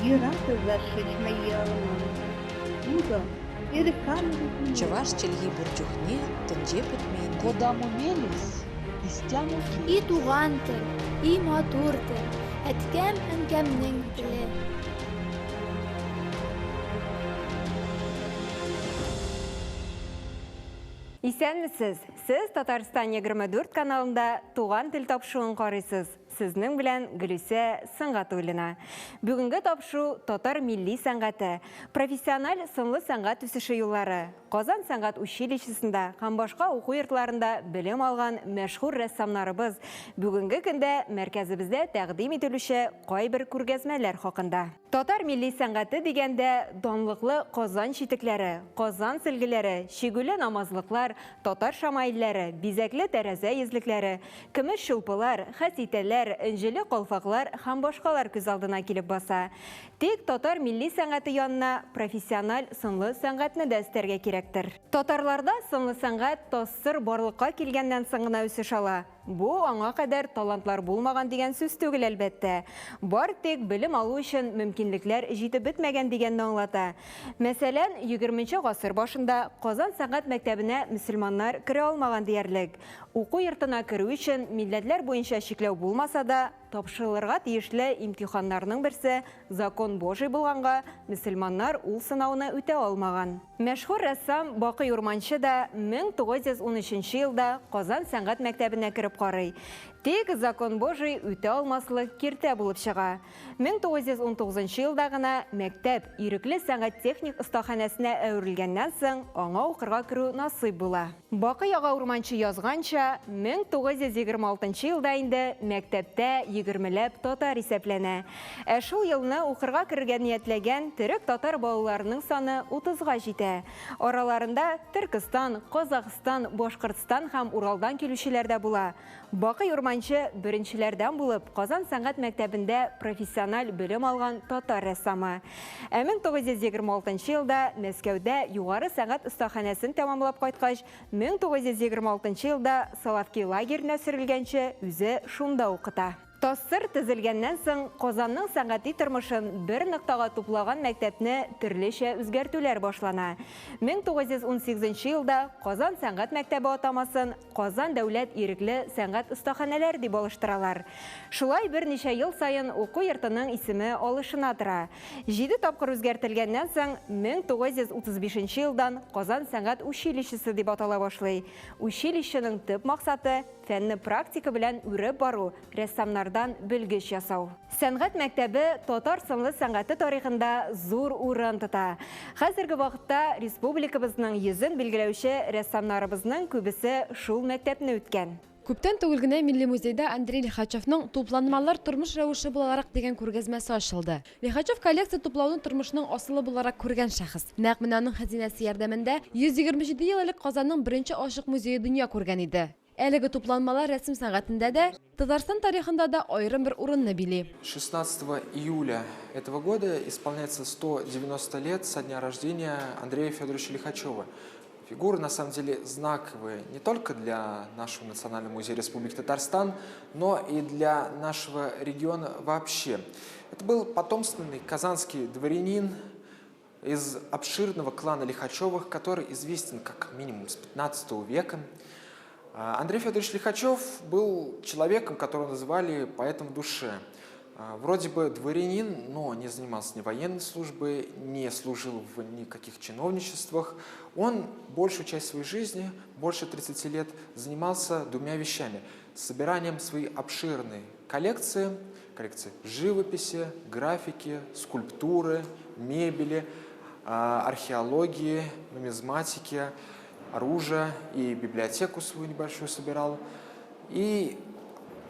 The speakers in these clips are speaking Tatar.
Йыраҡ завершить Ну-ка, Чӑваш чӗлхи бурчухне тӗнче путмейнде. Куда мы мелись, истяну И туған тел, и матур тел, әткәм әнкәмнең теле. Исәнмесез, сіз Татарстан 24 каналында туған тел тапшуын қарайсыз. Сізнің білән Гүлісе Саңғатуллина. Бүгінгі тапшу Татар милли сәңғаты, профессиональ сынлы сәңғат үсіші юллары. Қазан сәңғат училищесында, һәм башка оқу йортларында білім алған мәшһүр рәссамнарыбыз бүгінгі көндә мәркәзебездә тәкъдим ителүче кайбер күргәзмәләр хакында. Татар милли сәңғаты дигәндә данлыклы Казан читекләре, Казан сөлгеләре, шигүле намазлыклар, татар шамаилләре, бизәкле тәрәзә йөзлекләре, көмеш шулпылар, хәситәләр, инҗеле калфаклар һәм башкалар күз алдына килеп баса. Тик татар милли сәңгате янына профессиональ сынлы сәңгатне дә өстәргә кирәктер. Татарларда сынлы сәңгат тасыр барлыкка килгәннән соң гына үсеш ала. Бу аңа кадәр талантлар булмаган дигән сүз түгел әлбәттә. Бар тик белем алу өчен мөмкинлекләр җитеп бетмәгән дигәнне аңлата. Мәсәлән, 20нче гасыр башында Казан сәнгать мәктәбенә мөселманнар керә алмаган диярлек. Уку йортына керү өчен милләтләр буенча чикләү булмаса да, тапшырылырга тиешле имтиханнарның берсе закон Божий булганга, мөселманнар ул сынауны үтә алмаган. Мәшһүр рәссам Бакый Урманчы да 1913 елда Казан сәнгать мәктәбенә кереп карый. Тик закон Божий үтә алмаслык киртә булып чыга. 1919 елда гына мәктәп ирекле сәнгать техник остаханәсенә әверелгәннән соң аңа укырга керү насыйп була. Бакый ага Урманчы язганча, 1926 елда инде мәктәптә 20ләп татар исәпләнә. Ә шул елны укырга керергә ниятләгән төрек татар балаларының саны 30га җитә. Араларында Төркстан, Казакстан, Башкортстан һәм Уралдан килүчеләр дә була. Бакый Урманчы беренчеләрдән булып Казан сәнгать мәктәбендә профессиональ белем алган татар рәссамы. 1926 елда Мәскәүдә югары сәнгать остаханәсен тәмамлап кайткач, 1926 елда Соловки лагеренә сөрелгәнче үзе шунда укыта. Тасыр төзелгәннән соң Казанның сәнгати тормышын бер ноктага туплаган мәктәпне төрлечә үзгәртүләр башлана. 1918 елда Казан сәнгать мәктәбе атамасын Казан дәүләт ирекле сәнгать остаханәләре дип алыштыралар. Шулай берничә ел сайын уку йортының исеме алышына тора. 7 тапкыр үзгәртелгәннән соң 1935 елдан Казан сәнгать училищесы дип атала башлый. Училищеның төп максаты фәнне практика белән үреп бару, рәссамнардан белгеч ясау. Сәнгать мәктәбе татар сынлы сәнгате тарихында зур урын тота. Хәзерге вакытта республикабызның йөзен билгеләүче рәссамнарыбызның күбесе шул мәктәпне үткән. Күптән түгел генә Милли музейда Андрей Лихачевның «Тупланмалар тормыш рәвеше буларак» дигән күргәзмәсе ачылды. Лихачев коллекция туплауны тормышның асылы буларак күргән шәхес. Нәкъ менә аның хәзинәсе ярдәмендә 127 ел элек Казанның беренче ачык музее дөнья күргән иде. Әлеге тупланмалар рәсем сәнгатендә дә, Татарстан тарихында да аерым бер урынны били. 16 июля этого года исполняется 190 лет со дня рождения Андрея Федоровича Лихачева. Фигуры, на самом деле, знаковые не только для нашего Национального музея Республики Татарстан, но и для нашего региона вообще. Это был потомственный казанский дворянин из обширного клана Лихачевых, который известен как минимум с 15 века. Андрей Федорович Лихачев был человеком, которого называли поэтом в душе. Вроде бы дворянин, но не занимался ни военной службой, не служил в никаких чиновничествах. Он большую часть своей жизни, больше 30 лет, занимался двумя вещами. Собиранием своей обширной коллекции живописи, графики, скульптуры, мебели, археологии, нумизматики, оружия, и библиотеку свою небольшую собирал. И,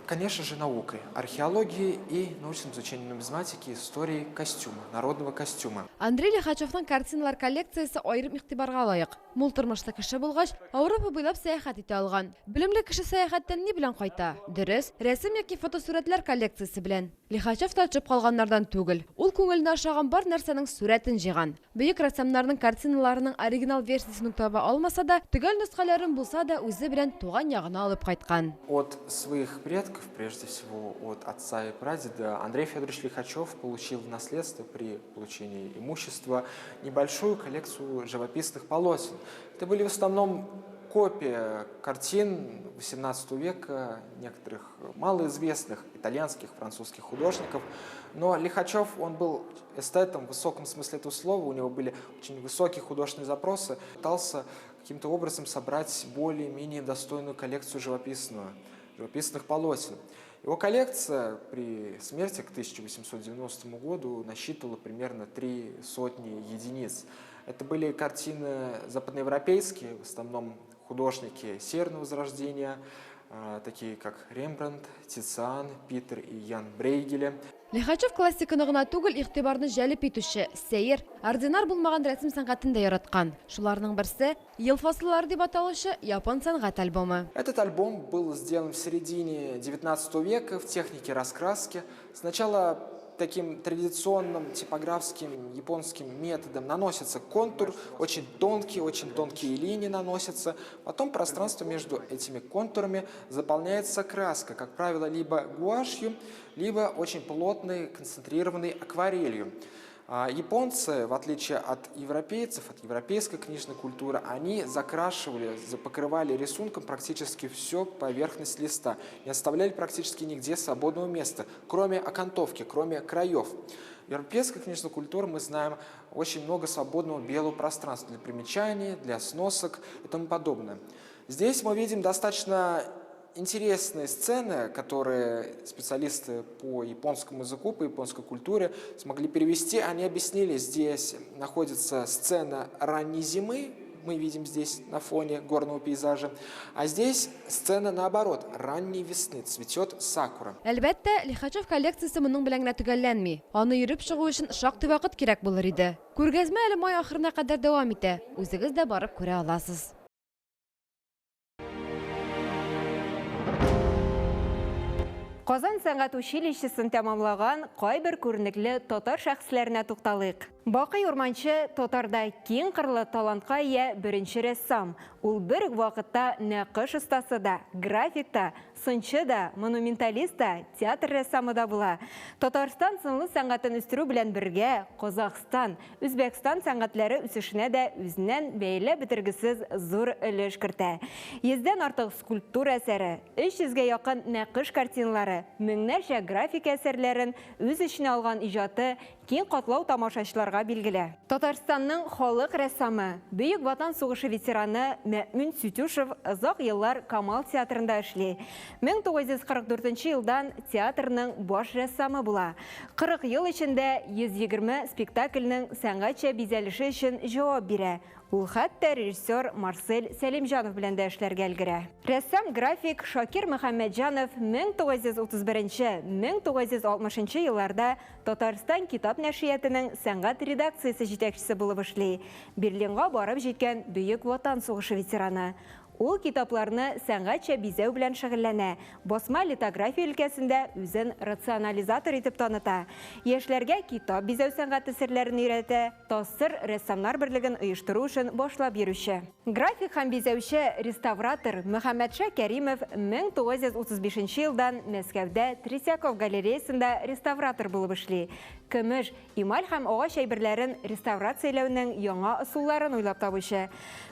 конечно же, наукой, археологией и научным изучением нумизматики, истории костюма, народного костюма. Андрей Лихачевның картиналар коллекциясе аерым игътибарга лаек. Мул тормышлы кеше булгач, Авропа буйлап сәяхәт итә алган. Белемле кеше сәяхәттән ни белән кайта? Дөрес, рәсем яки фотосурәтләр коллекциясе белән. Лихачев та чып калганнардан түгел. Ул күңеленә ошаган бар нәрсәнең сурәтен җыйган. Бөек рәссамнарның картиналарының оригинал версиясын таба алмаса да, төгәл нускаларын булса да үзе белән туган ягына алып кайткан. От своих предков предков, прежде всего от отца и прадеда, Андрей Федорович Лихачев получил в наследство при получении имущества небольшую коллекцию живописных полотен. Это были в основном копии картин XVIII века некоторых малоизвестных итальянских, французских художников. Но Лихачев, он был эстетом в высоком смысле этого слова, у него были очень высокие художественные запросы, пытался каким-то образом собрать более-менее достойную коллекцию живописных полотен. Его коллекция при смерти к 1890 году насчитывала примерно 300 единиц. Это были картины западноевропейские, в основном художники Северного Возрождения, такие как Рембрандт, Тициан, Питер и Ян Брейгеле. Лихачев классиканы гына түгел, игътибарны җәлеп итүче, сәер, ординар булмаган рәсем сәнгатен дә яраткан. Шуларның берсе ел фасыллары дип аталучы япон сәнгать альбомы. Этот альбом был сделан в середине XIX века в технике раскраски. Сначала таким традиционным типографским японским методом наносится контур, очень тонкие линии наносятся. Потом пространство между этими контурами заполняется краска, как правило, либо гуашью, либо очень плотной, концентрированной акварелью. Японцы, в отличие от европейцев, от европейской книжной культуры, они закрашивали, покрывали рисунком практически всю поверхность листа. Не оставляли практически нигде свободного места, кроме окантовки, кроме краев. В европейской книжной культуре мы знаем очень много свободного белого пространства для примечаний, для сносок и тому подобное. Здесь мы видим достаточно интересные сцены, которые специалисты по японскому языку, по японской культуре смогли перевести. Они объяснили, здесь находится сцена ранней зимы, мы видим здесь на фоне горного пейзажа, а здесь сцена наоборот, ранней весны, цветет сакура. Әлбәттә, Лихачев коллекциясе моның белән генә төгәлләнми. Аны йөреп чыгу өчен шактый вакыт кирәк булыр иде. Күргәзмә әле май ахырына кадәр дәвам итә. Үзегез дә барып күрә аласыз. Казан сәнгать училищесын тәмамлаган кайбер күренекле татар шәхесләренә тукталыйк. Бакый Урманчы татарда киң кырлы талантка ия беренче рәссам. Ул бер үк вакытта нәкыш остасы да, графикта, сынчы да, монументалист да, театр рәссамы да була. Татарстан сынлы сәнгатен үстерү белән бергә Казакстан, Үзбәкстан сәнгатьләре үсешенә дә үзеннән бәйле бетергесез зур өлеш кертә. 100дән артык скульптура әсәре, 300гә якын нәкыш картиналары, меңнәрчә график әсәрләрен үз эченә алган иҗаты киң катлау тамашачыларга билгеле. Татарстанның халык рәссамы, Бөек Ватан сугышы ветераны Мәмүн Сүтюшев озак еллар Камал театрында эшли. 1944 елдан театрның баш рәссамы була. 40 ел эчендә 120 спектакльнең сәнгатьчә бизәлеше өчен җавап бирә. Ул хәтта режиссер Марсель Сәлимҗанов белән дә эшләргә өлгерә. Рәссам график Шакир Мөхәммәтҗанов 1931-1960 елларда Татарстан китап нәшриятының сәнгать редакциясе җитәкчесе булып эшли. Берлинга барып җиткән Бөек Ватан сугышы ветераны. Ул китапларны сәнгатьчә бизәү белән шөгыльләнә. Басма литография өлкәсендә үзен рационализатор итеп таныта. Яшьләргә китап бизәү сәнгате серләрен өйрәтә, Тасыр рәссамнар берлеген оештыру өчен башлап йөрүче. График һәм бизәүче реставратор Мөхәммәтша Кәримов 1935 елдан Мәскәүдә Тресяков галереясында реставратор булып эшли. Көмеш, ималь һәм агач әйберләрен реставрацияләүнең яңа ысулларын уйлап табучы.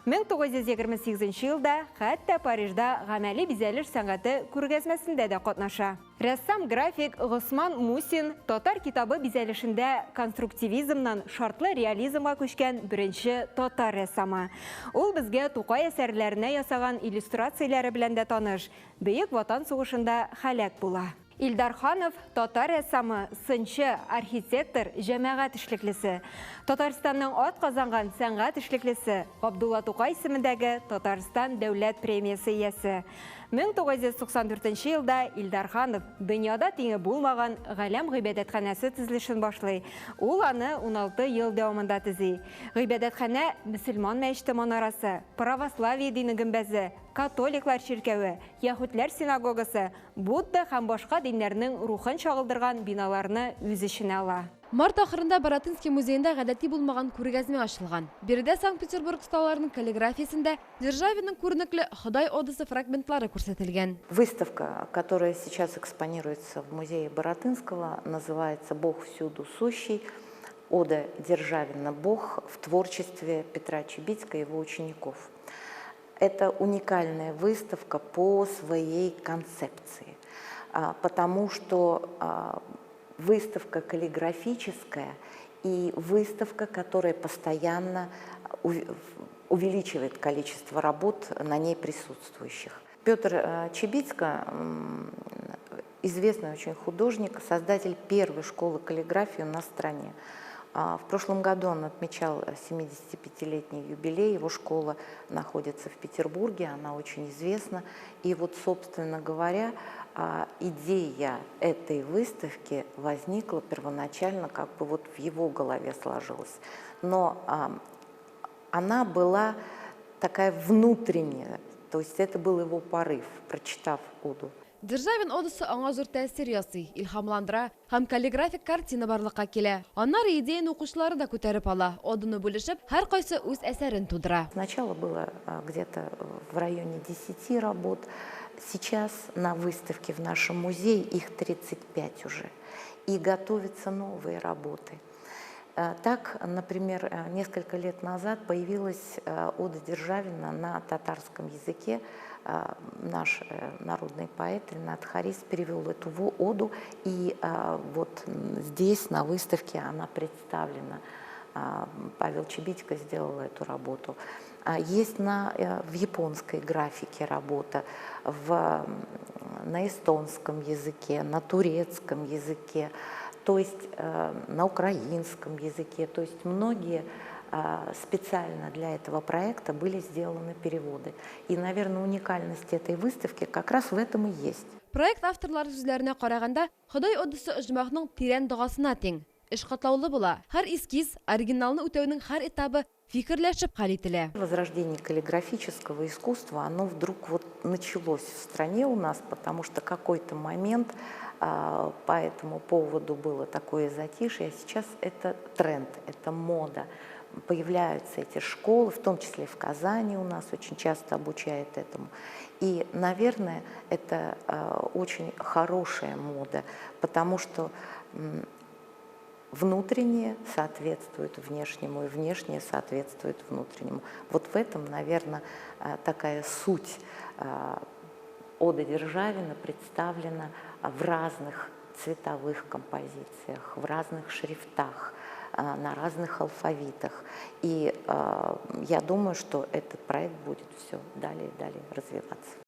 1928 елда хәтта Парижда гамәли бизәлеш сәнгате күргәзмәсендә дә катнаша. Рәссам график Госман Мусин татар китабы бизәлешендә конструктивизмнан шартлы реализмга күчкән беренче татар рәссамы. Ул безгә Тукай әсәрләренә ясаган иллюстрацияләре белән дә таныш. Бөек Ватан сугышында һәлак була. Илдар Ханов татар рәссамы, сынчы, архитектор, җәмәгать эшлеклесе. Татарстанның атказанган сәнгать эшлеклесе, Габдулла Тукай исемендәге Татарстан дәүләт премиясе иясе. 1994 елда Илдар Ханов дөньяда тиңе булмаган галәм гыйбадәтханәсе төзелешен башлый. Ул аны 16 ел дәвамында төзи. Гыйбадәтханә мөселман мәчете манарасы, православие дине гөмбәзе, католиклар чиркәве, яһүдләр синагогасы, Будда һәм башка диннәрнең рухын чагылдырган биналарны үз эченә ала. Март ахырында Баратынский музейында гадәти булмаган күргәзмә ачылган. Биредә Санкт-Петербург сталарының каллиграфиясендә Державинның күренекле Ходай одысы фрагментлары күрсәтелгән. Выставка, которая сейчас экспонируется в музее Баратынского, называется «Бог всюду сущий. Ода Державина. Бог в творчестве Петра Чибицкого и его учеников». Это уникальная выставка по своей концепции, потому что выставка каллиграфическая и выставка, которая постоянно увеличивает количество работ на ней присутствующих. Петр Чибицко, известный очень художник, создатель первой школы каллиграфии у нас в стране. В прошлом году он отмечал 75-летний юбилей, его школа находится в Петербурге, она очень известна. И вот, собственно говоря, идея этой выставки возникла первоначально, как бы вот в его голове сложилась. Но она была такая внутренняя, то есть это был его порыв, прочитав Оду. Державин одысы аңа зур тәсир ясый, илһамландыра һәм каллиграфик картина барлыкка килә. Аннары идеяны укучылары да күтәреп ала, одыны бүлешеп, һәр кайсы үз әсәрен тудыра. Сначала было где-то в районе 10 работ, сейчас на выставке в нашем музее их 35 уже, и готовятся новые работы. Так, например, несколько лет назад появилась Ода Державина на татарском языке. Наш народный поэт Ринат Харис перевел эту оду, и вот здесь на выставке она представлена. Павел Чибицко сделал эту работу. Есть в японской графике работа, на эстонском языке, на турецком языке, то есть на украинском языке. То есть многие специально для этого проекта были сделаны переводы. И, наверное, уникальность этой выставки как раз в этом и есть. Проект авторлары сүзләренә караганда, Ходай одысы оҗмахның тирән догасына тең. Эш катлаулы була. Һәр эскиз, оригиналны үтәүнең һәр этабы фикерләшеп хәл ителә. Возрождение каллиграфического искусства, оно вдруг вот началось в стране у нас, потому что какой-то момент по этому поводу было такое затишье, а сейчас это тренд, это мода. Появляются эти школы, в том числе в Казани у нас очень часто обучают этому. И, наверное, это очень хорошая мода, потому что внутреннее соответствует внешнему, и внешнее соответствует внутреннему. Вот в этом, наверное, такая суть Оды Державина представлена в разных цветовых композициях, в разных шрифтах, на разных алфавитах. И я думаю, что этот проект будет все далее и далее развиваться.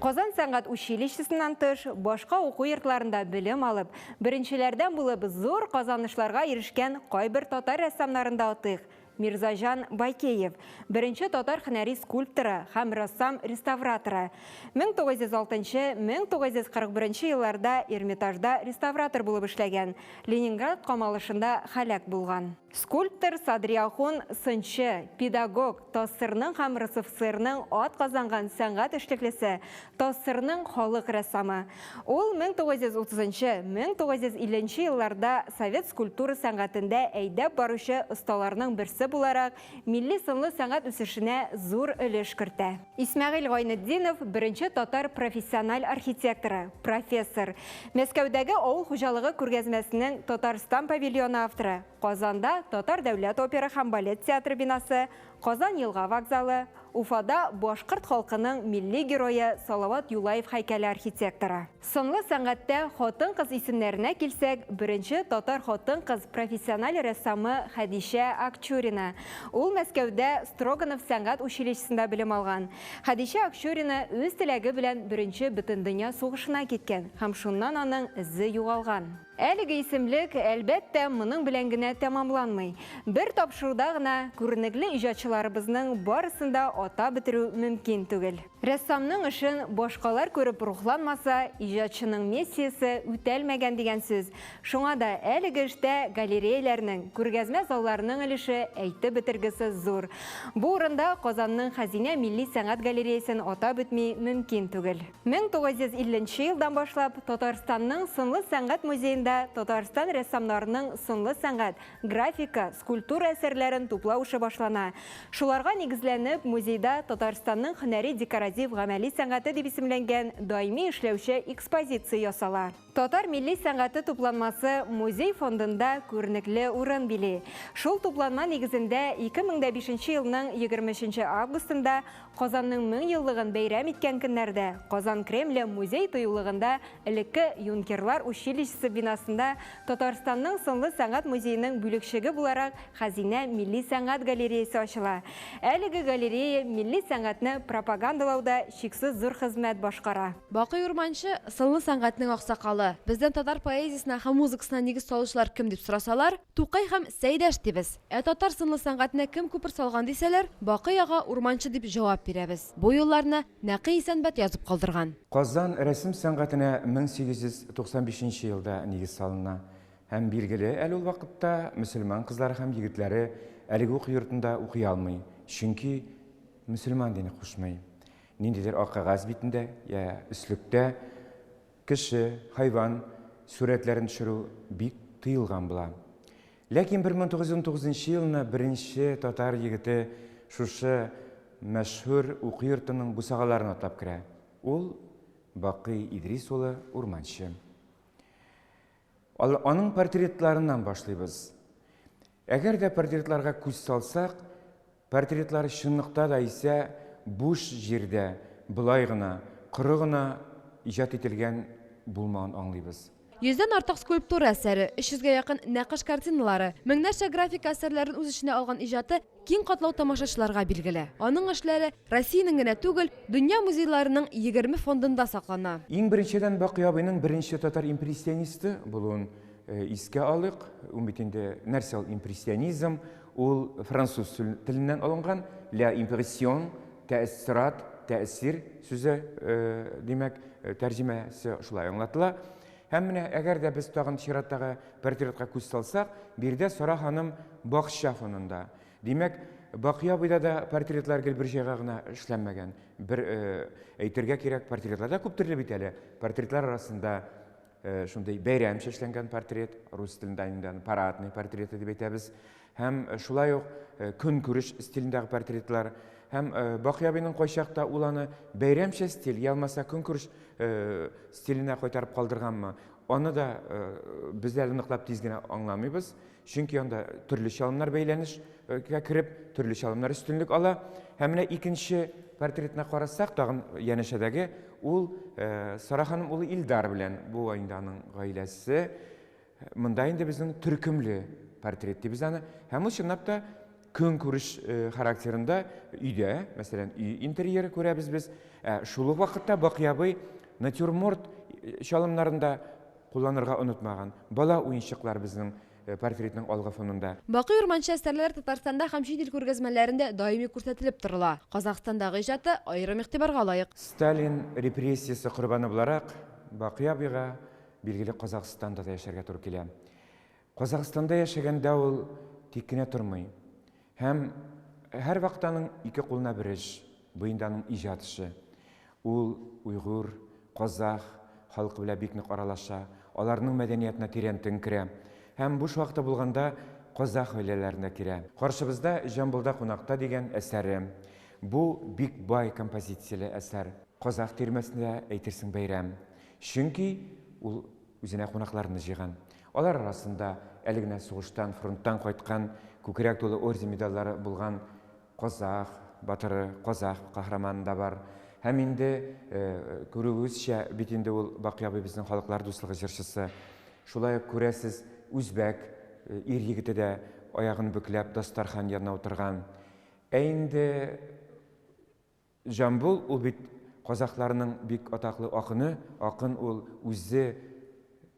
Казан сәнгать училищесынан тыш, башка уку йортларында белем алып, беренчеләрдән булып зур казанышларга ирешкән кайбер татар рәссамнарында атыйк. Мирзажан Байкеев, беренче татар һөнәри скульпторы һәм рәссам реставраторы. 1906-1941 елларда Эрмитажда реставратор булып эшләгән, Ленинград камалышында һәлак булган. Скульптор Садрияхун сынчы, педагог, Тассырның һәм РСФСРның ат казанган сәнгать эшлеклесе, Тассырның халык рәссамы. Ул 1930-1950 елларда совет скульптура сәнгатендә әйдәп баручы осталарның берсе буларак милли сынлы сәнгать үсешенә зур өлеш кертә. Исмәгыйль Гайнетдинов беренче татар профессиональ архитекторы, профессор. Мәскәүдәге авыл хуҗалыгы күргәзмәсенең Татарстан павильоны авторы. Казанда Татар дәүләт опера һәм балет театры бинасы, Казан Елга вокзалы, Уфада башкорт халкының милли герое Салават Юлаев һәйкәле архитекторы. Сынлы сәнгатьтә хатын-кыз исемнәренә килсәк, беренче татар хатын-кыз профессиональ рәссамы Хәдишә Акчурина. Ул Мәскәүдә Строганов сәнгать училищесында белем алган. Хәдишә Акчурина үз теләге белән беренче Бөтендөнья сугышына киткән һәм шуннан аның эзе югалган. Әлеге исемлек әлбәттә моның белән генә тәмамланмый. Бер тапшыруда гына күренекле иҗатчыларыбызның барысында ата бетерү мөмкин түгел. Рәссамның эшен башкалар күреп рухланмаса, иҗатчының миссиясе үтәлмәгән дигән сүз. Шуңа да әлеге эштә галереяләрнең, күргәзмә залларының өлеше әйтеп бетергесез зур. Бу урында Казанның Хәзинә милли сәнгать галереясын атап үтми мөмкин түгел. 1950 елдан башлап Татарстанның сынлы сәнгать музеенда Татарстан рәссамнарының сынлы сәнгать, графика, скульптура әсәрләрен туплау эше башлана. Шуларга нигезләнеп, музейда Татарстанның һөнәри декоратив гамәли сәнгате дип исемләнгән даими эшләүче экспозиция ясала. Татар милли сәнгате тупланмасы музей фондында күренекле урын били. Шул тупланма нигезендә 2005 елның 23 августында Казанның 1000 еллыгын бәйрәм иткән көннәрдә Казан Кремле музей тыюлыгында элекке юнкерлар училищесы бинасында Татарстанның сынлы сәнгать музейының бүлекчеге буларак Хәзинә милли сәнгать галереясы ачыла. Әлеге галерея милли сәнгатьне пропагандалауда шиксез зур хезмәт башкара. Бакый Урманчы сынлы сәнгатьнең аксакалы. Бездән татар поэзиясына һәм музыкасына нигез салучылар кем дип сорасалар, Тукай һәм Сәйдәш дибез. Татар сынлы сәнгатенә кем күпер салган дисәләр, Бакый ага Урманчы дип җавап бирәбез. Бу юлларны Нәкый Исәнбәт язып калдырган. Казан рәсем сәнгатенә 1895 елда нигез салына. Һәм билгеле, әле ул вакытта мөселман кызлары һәм егетләре әлеге уку йортында укый алмый. Чөнки мөселман дине кушмый. Ниндидер ак кагаз битендә, я өслектә кеше, хайван сурәтләрен төшерү бик тыелган була. Ләкин 1919 елны беренче татар егете шушы мәшһүр уку йортының бусагаларын атлап керә. Ул Бакый Идрис улы Урманчы. Аның портретларынан башлыйбыз. Әгәр дә портретларга күз салсак, портретлары чынлыкта да исә буш җирдә, булай гына, коры гына иҗат ителгән булмаган аңлыйбыз. 100дән артык скульптура әсәре, 300гә якын нәкыш картиналары, меңнәрчә график әсәрләрен үз эченә алган иҗаты киң катлау тамашачыларга билгеле. Аның эшләре Россиянең генә түгел, дөнья музейларының 20 фондында саклана. Иң беренчедән Бакый абыйның беренче татар импрессионисты булуын искә алыйк. Ул бит инде нәрсә ул импрессионизм? Ул француз теленнән алынган la impression, тәэссират, тәэсир сүзе, димәк, тәрҗемәсе шулай аңлатыла. Һәм менә әгәр дә без тагын чираттагы портретка күз салсак, бирдә Сара ханым бакча фонында. Димәк, Бакый абыйда да портретлар гел бер җайга гына эшләнмәгән. Бер әйтергә кирәк, портретларда күп төрле бит әле. Портретлар арасында шундый бәйрәм эшләнгән портрет, рус телендә инде парадный портрет дип әйтәбез. Һәм шулай ук көнкүреш стилендәге портретлар. Һәм Бакый абыйның кайчакта ул аны бәйрәмчә стиль, ялмаса көнкүреш стиленә кайтарып калдырганмы? Аны да без әле ныклап тиз генә аңламыйбыз. Чөнки анда төрле чалымнар бәйләнешкә кереп, төрле чалымнар өстенлек ала. Һәм менә икенче портретына карасак, тагын янәшәдәге ул Сара ханым улы Илдар белән бу инде аның гаиләсе. Монда инде безнең төркемле портрет дибез аны. Һәм ул чынлап та көнкүреш характерында өйдә, мәсәлән, үй интерьеры күрәбез без. Шул вакытта Бакый абый натюрморт чалымнарында кулланырга онытмаган. Бала уенчыклар безнең портретның алгы фонында. Бакый Урманчы әсәрләре Татарстанда һәм чит ил күргәзмәләрендә даими күрсәтелеп торыла. Казакъстандагы иҗаты аерым игътибарга лаек. Сталин репрессиясе корбаны буларак Бакый абыйга билгеле Казакъстанда да яшәргә туры килә. Казакъстанда яшәгәндә ул тик кенә тормый. Һәм һәр вакытаның ике кулына бер эш, бу инде аның иҗат эше. Ул уйгыр, казак халкы белән бик нык аралаша, аларның мәдәниятенә тирәнтен керә. Һәм буш вакыты булганда казак гаиләләренә керә. Каршыбызда Җамбылда кунакта дигән әсәре. Бу бик бай композицияле әсәр. Казак тирмәсендә әйтерсең бәйрәм. Чөнки ул үзенә кунакларны җыйган. Алар арасында әле генә сугыштан, фронттан кайткан, күкрәк тулы орден медальләре булган казак батыры, казак каһарманы да бар. Һәм инде күрүебезчә бит инде ул Бакый абый безнең халыклар дуслыгы җырчысы. Шулай күрәсез, үзбәк ир егете дә аягын бөкләп дастархан янына утырган. Инде Җамбул ул бит казакларның бик атаклы акыны, акын ул үзе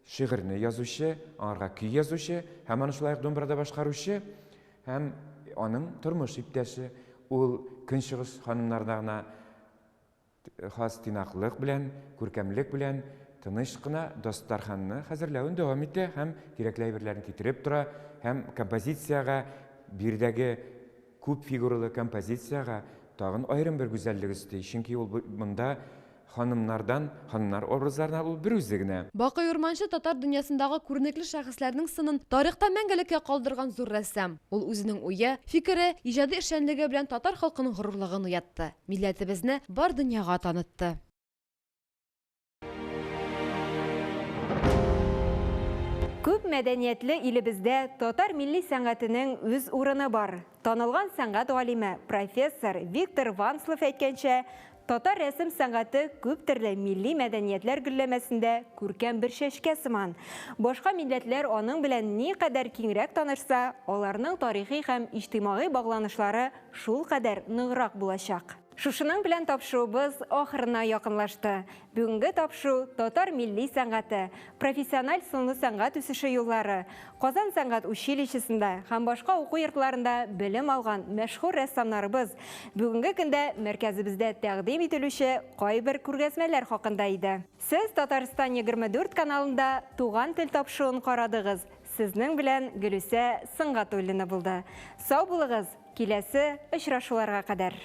шигырьне язучы, аңарга көй язучы, һәм аны шулай ук думбрада башкаручы, һәм аның тормыш иптәше. Ул көнчыгыш ханымнарына хас тыйнаклык белән, күркәмлек белән тыныч кына дастарханны хәзерләвен дәвам итә һәм кирәкле әйберләрне китереп тора, һәм композицияга, бирдәге күп фигуралы композицияга тагын аерым бер гүзәллек өсти. Чөнки ул монда ханымнар образларына ул бер үзе генә. Бакый Урманчы татар дөньясындагы күренекле шәхесләрнең сынын тарихта мәңгелеккә калдырган зур рәссам. Ул үзенең уе, фикере, иҗади эшчәнлеге белән татар халкының горурлыгын уятты. Милләтебезне бар дөньяга танытты. Күп мәдәниятле илебездә татар милли сәнгатенең үз урыны бар. Танылган сәнгать галиме профессор Виктор Ванслов әйткәнчә, татар рәсем сәнгате күп төрле милли мәдәниятләр гөлләмәсендә күркәм бер чәчкә сыман. Башка милләтләр аның белән ни кадәр киңрәк танышса, аларның тарихи һәм иҗтимагый багланышлары шул кадәр ныграк булачак. Шушының белән тапшыруыбыз ахырына якынлашты. Бүгенге тапшыру татар милли сәнгате, профессиональ сынлы сәнгать үсеше юллары, Казан сәнгать училищесында һәм башка уку йортларында белем алган мәшһүр рәссамнарыбыз бүгенге көндә мәркәзебездә тәкъдим ителүче кайбер күргәзмәләр хакында иде. Сез Татарстан 24 каналында туган тел тапшыруын карадыгыз. Сезнең белән Гөлүсә Сыңгатуллина булды. Сау булыгыз, киләсе очрашуларга кадәр.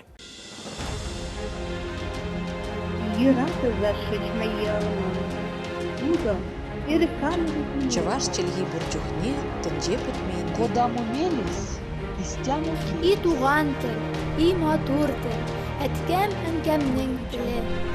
Йөрәк зәшеш мәйяуна. Ну-ка, Чаваш чельги бурчухне тынже путмейн. Куда мумелис, истяму И туган тел, и матур тел, әткәм әнкәмнең теле.